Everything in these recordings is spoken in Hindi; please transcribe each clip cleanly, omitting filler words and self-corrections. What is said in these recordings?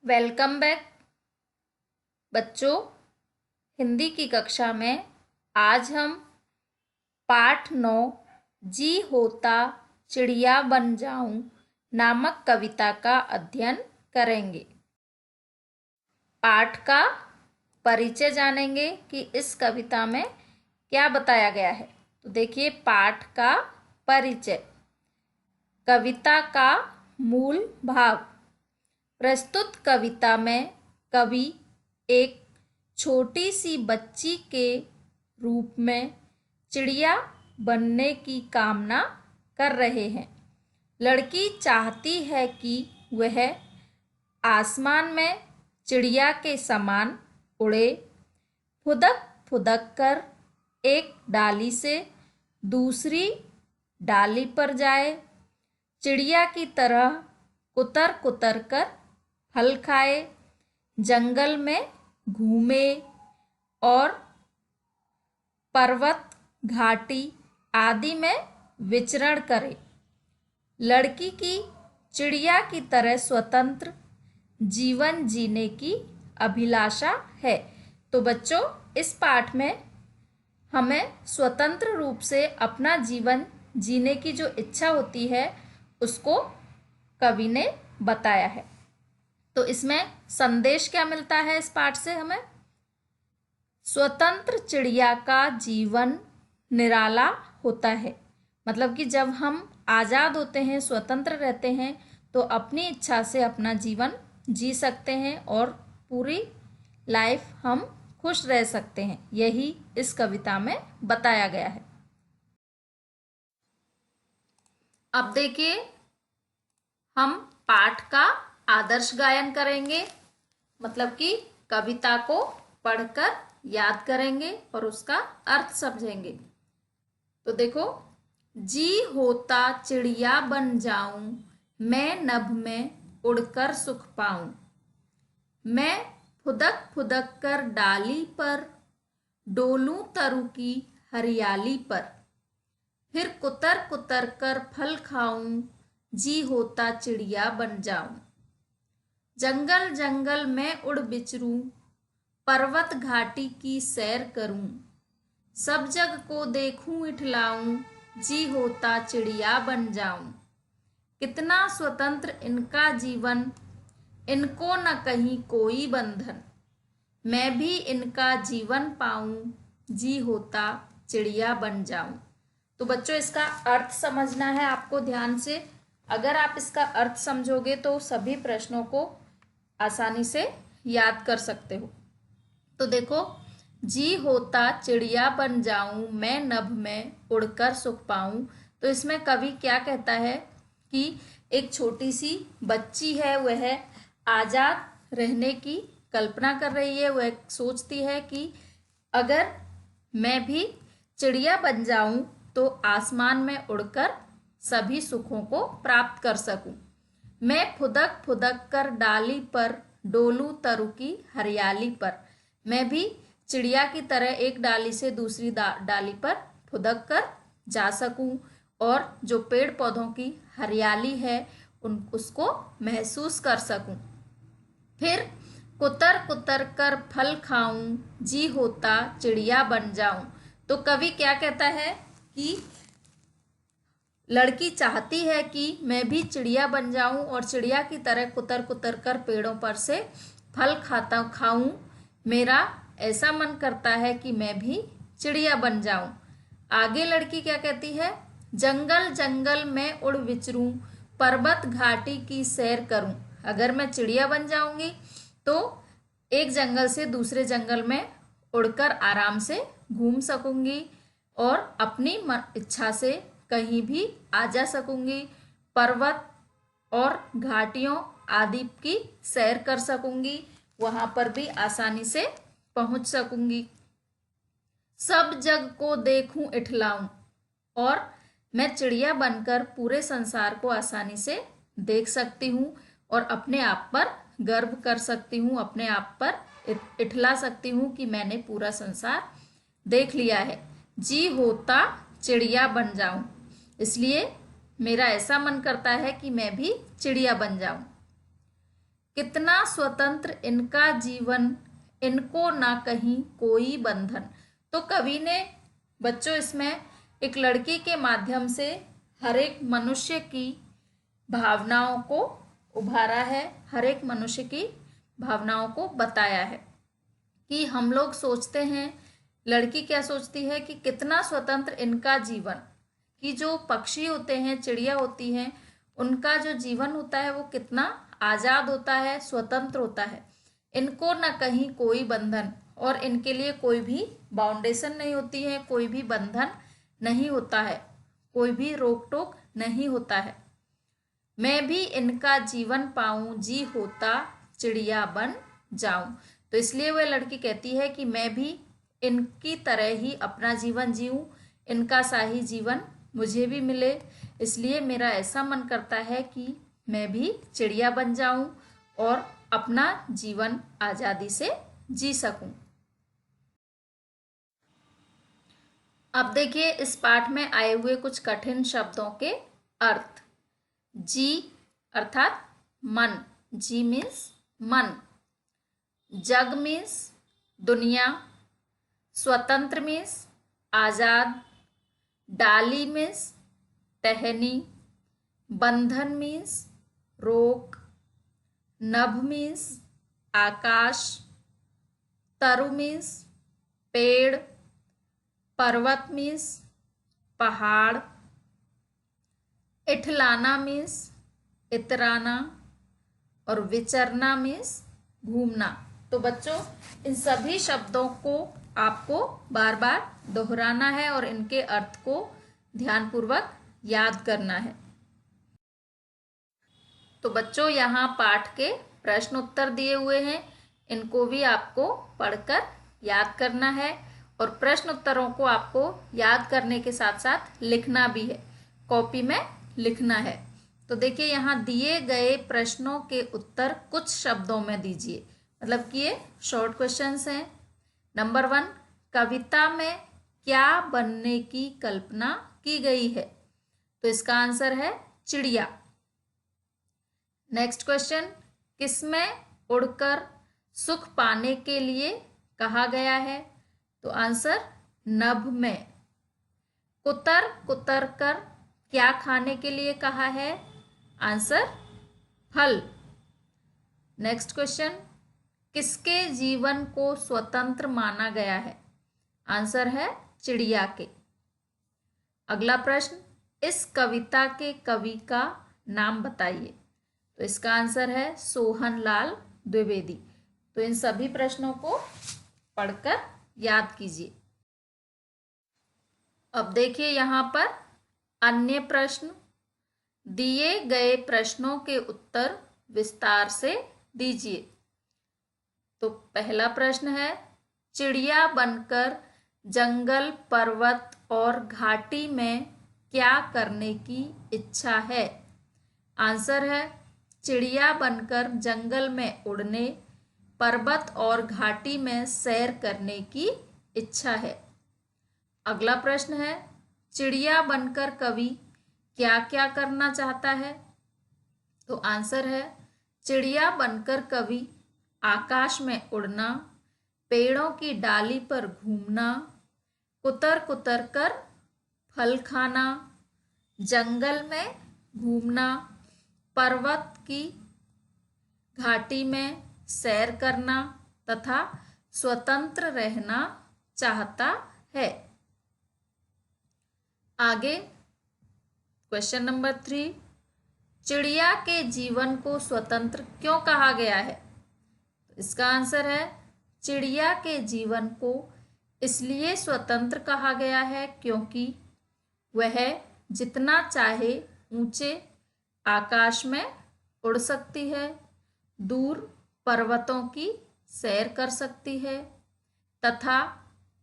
वेलकम बैक बच्चों। हिंदी की कक्षा में आज हम पाठ 9 जी होता चिड़िया बन जाऊं नामक कविता का अध्ययन करेंगे। पाठ का परिचय जानेंगे कि इस कविता में क्या बताया गया है। तो देखिए, पाठ का परिचय। कविता का मूल भाव। प्रस्तुत कविता में कवि एक छोटी सी बच्ची के रूप में चिड़िया बनने की कामना कर रहे हैं। लड़की चाहती है कि वह आसमान में चिड़िया के समान उड़े, फुदक फुदक कर एक डाली से दूसरी डाली पर जाए, चिड़िया की तरह कुतर कुतर कर फल खाए, जंगल में घूमे और पर्वत घाटी आदि में विचरण करे। लड़की की चिड़िया की तरह स्वतंत्र जीवन जीने की अभिलाषा है। तो बच्चों, इस पाठ में हमें स्वतंत्र रूप से अपना जीवन जीने की जो इच्छा होती है उसको कवि ने बताया है। तो इसमें संदेश क्या मिलता है इस पाठ से हमें? स्वतंत्र चिड़िया का जीवन निराला होता है। मतलब कि जब हम आज़ाद होते हैं, स्वतंत्र रहते हैं, तो अपनी इच्छा से अपना जीवन जी सकते हैं और पूरी लाइफ हम खुश रह सकते हैं। यही इस कविता में बताया गया है। अब देखिए, हम पाठ का आदर्श गायन करेंगे। मतलब कि कविता को पढ़कर याद करेंगे और उसका अर्थ समझेंगे। तो देखो, जी होता चिड़िया बन जाऊं, मैं नभ में उड़कर सुख पाऊं। मैं फुदक फुदक कर डाली पर डोलूं तरु की हरियाली पर, फिर कुतर कुतर कर फल खाऊं, जी होता चिड़िया बन जाऊं। जंगल जंगल में उड़ बिचरूं, पर्वत घाटी की सैर करूं, सब जग को देखूं इठलाऊं, जी होता चिड़िया बन जाऊं। कितना स्वतंत्र इनका जीवन, इनको न कहीं कोई बंधन, मैं भी इनका जीवन पाऊं, जी होता चिड़िया बन जाऊं। तो बच्चों, इसका अर्थ समझना है आपको ध्यान से। अगर आप इसका अर्थ समझोगे तो सभी प्रश्नों को आसानी से याद कर सकते हो। तो देखो, जी होता चिड़िया बन जाऊं, मैं नभ में उड़कर सुख पाऊं। तो इसमें कवि क्या कहता है कि एक छोटी सी बच्ची है, वह आजाद रहने की कल्पना कर रही है। वह सोचती है कि अगर मैं भी चिड़िया बन जाऊं तो आसमान में उड़कर सभी सुखों को प्राप्त कर सकूं। मैं फुदक फुदक कर डाली पर डोलूं तरु की हरियाली पर, मैं भी चिड़िया की तरह एक डाली से दूसरी डाली पर फुदक कर जा सकूं और जो पेड़ पौधों की हरियाली है उसको महसूस कर सकूं। फिर कुतर कुतर कर फल खाऊं, जी होता चिड़िया बन जाऊं। तो कवि क्या कहता है कि लड़की चाहती है कि मैं भी चिड़िया बन जाऊं और चिड़िया की तरह कुतर कुतर कर पेड़ों पर से फल खाऊं। मेरा ऐसा मन करता है कि मैं भी चिड़िया बन जाऊं। आगे लड़की क्या कहती है? जंगल जंगल में उड़ विचरूं, पर्वत घाटी की सैर करूं। अगर मैं चिड़िया बन जाऊंगी तो एक जंगल से दूसरे जंगल में उड़कर आराम से घूम सकूंगी और अपनी इच्छा से कहीं भी आ जा सकूंगी। पर्वत और घाटियों आदि की सैर कर सकूंगी, वहां पर भी आसानी से पहुंच सकूंगी। सब जग को देखूं इठलाऊं, और मैं चिड़िया बनकर पूरे संसार को आसानी से देख सकती हूँ और अपने आप पर गर्व कर सकती हूँ, अपने आप पर इठला सकती हूँ कि मैंने पूरा संसार देख लिया है। जी होता चिड़िया बन जाऊं, इसलिए मेरा ऐसा मन करता है कि मैं भी चिड़िया बन जाऊं। कितना स्वतंत्र इनका जीवन, इनको ना कहीं कोई बंधन। तो कवि ने बच्चों इसमें एक लड़की के माध्यम से हर एक मनुष्य की भावनाओं को उभारा है, हर एक मनुष्य की भावनाओं को बताया है कि हम लोग सोचते हैं, लड़की क्या सोचती है कि कितना स्वतंत्र इनका जीवन, कि जो पक्षी होते हैं, चिड़िया होती हैं, उनका जो जीवन होता है वो कितना आजाद होता है, स्वतंत्र होता है। इनको ना कहीं कोई बंधन, और इनके लिए कोई भी बाउंडेशन नहीं होती है, कोई भी बंधन नहीं होता है, कोई भी रोक टोक नहीं होता है। मैं भी इनका जीवन पाऊं, जी होता चिड़िया बन जाऊं। तो इसलिए वह लड़की कहती है कि मैं भी इनकी तरह ही अपना जीवन जीऊं, इनका सा ही जीवन मुझे भी मिले, इसलिए मेरा ऐसा मन करता है कि मैं भी चिड़िया बन जाऊं और अपना जीवन आजादी से जी सकूं। अब देखिए इस पाठ में आए हुए कुछ कठिन शब्दों के अर्थ। जी अर्थात मन, जी मीन्स मन। जग मीन्स दुनिया। स्वतंत्र मीन्स आजाद। डाली मीन्स टहनी। बंधन मीन्स रोक। नभ मीन्स आकाश। तरु मीन्स पेड़। पर्वत मीन्स पहाड़। इठलाना मीन्स इतराना। और विचरना मीन्स घूमना। तो बच्चों इन सभी शब्दों को आपको बार बार दोहराना है और इनके अर्थ को ध्यानपूर्वक याद करना है। तो बच्चों यहाँ पाठ के प्रश्न उत्तर दिए हुए हैं, इनको भी आपको पढ़कर याद करना है और प्रश्न उत्तरों को आपको याद करने के साथ साथ लिखना भी है, कॉपी में लिखना है। तो देखिए यहाँ दिए गए प्रश्नों के उत्तर कुछ शब्दों में दीजिए, मतलब कि ये शॉर्ट क्वेश्चंस हैं। नंबर 1, कविता में क्या बनने की कल्पना की गई है? तो इसका आंसर है चिड़िया। नेक्स्ट क्वेश्चन, किसमें उड़कर सुख पाने के लिए कहा गया है? तो आंसर नभ में। कुतर कुतर कर क्या खाने के लिए कहा है? आंसर फल। नेक्स्ट क्वेश्चन, किसके जीवन को स्वतंत्र माना गया है? आंसर है चिड़िया के। अगला प्रश्न, इस कविता के कवि का नाम बताइए। तो इसका आंसर है सोहनलाल द्विवेदी। तो इन सभी प्रश्नों को पढ़कर याद कीजिए। अब देखिए यहाँ पर अन्य प्रश्न। दिए गए प्रश्नों के उत्तर विस्तार से दीजिए। तो पहला प्रश्न है, चिड़िया बनकर जंगल, पर्वत और घाटी में क्या करने की इच्छा है? आंसर है चिड़िया बनकर जंगल में उड़ने, पर्वत और घाटी में सैर करने की इच्छा है। अगला प्रश्न है, चिड़िया बनकर कवि क्या क्या करना चाहता है? तो आंसर है चिड़िया बनकर कवि आकाश में उड़ना, पेड़ों की डाली पर घूमना, कुतर कुतर कर फल खाना, जंगल में घूमना, पर्वत की घाटी में सैर करना तथा स्वतंत्र रहना चाहता है। आगे क्वेश्चन नंबर 3, चिड़िया के जीवन को स्वतंत्र क्यों कहा गया है? तो इसका आंसर है चिड़िया के जीवन को इसलिए स्वतंत्र कहा गया है क्योंकि वह जितना चाहे ऊंचे आकाश में उड़ सकती है, दूर पर्वतों की सैर कर सकती है तथा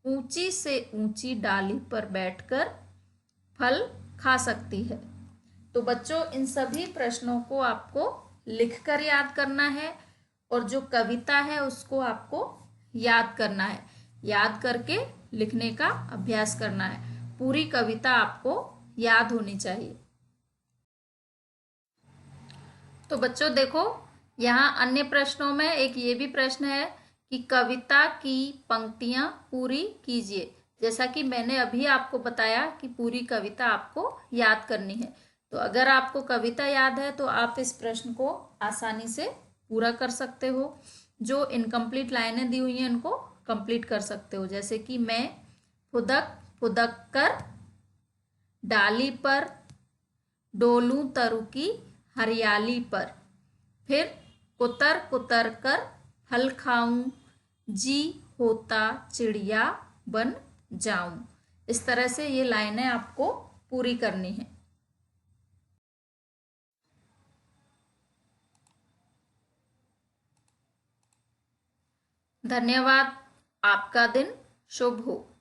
ऊंची से ऊंची डाली पर बैठकर फल खा सकती है। तो बच्चों इन सभी प्रश्नों को आपको लिखकर याद करना है और जो कविता है उसको आपको याद करना है, याद करके लिखने का अभ्यास करना है। पूरी कविता आपको याद होनी चाहिए। तो बच्चों देखो यहाँ अन्य प्रश्नों में एक ये भी प्रश्न है कि कविता की पंक्तियां पूरी कीजिए। जैसा कि मैंने अभी आपको बताया कि पूरी कविता आपको याद करनी है। तो अगर आपको कविता याद है तो आप इस प्रश्न को आसानी से पूरा कर सकते हो। जो इनकम्प्लीट लाइनें दी हुई हैं उनको कंप्लीट कर सकते हो। जैसे कि मैं फुदक फुदक कर डाली पर डोलूं तरु की हरियाली पर, फिर कुतर कुतर कर फल खाऊं, जी होता चिड़िया बन जाऊं। इस तरह से ये लाइनें आपको पूरी करनी है। धन्यवाद। आपका दिन शुभ हो।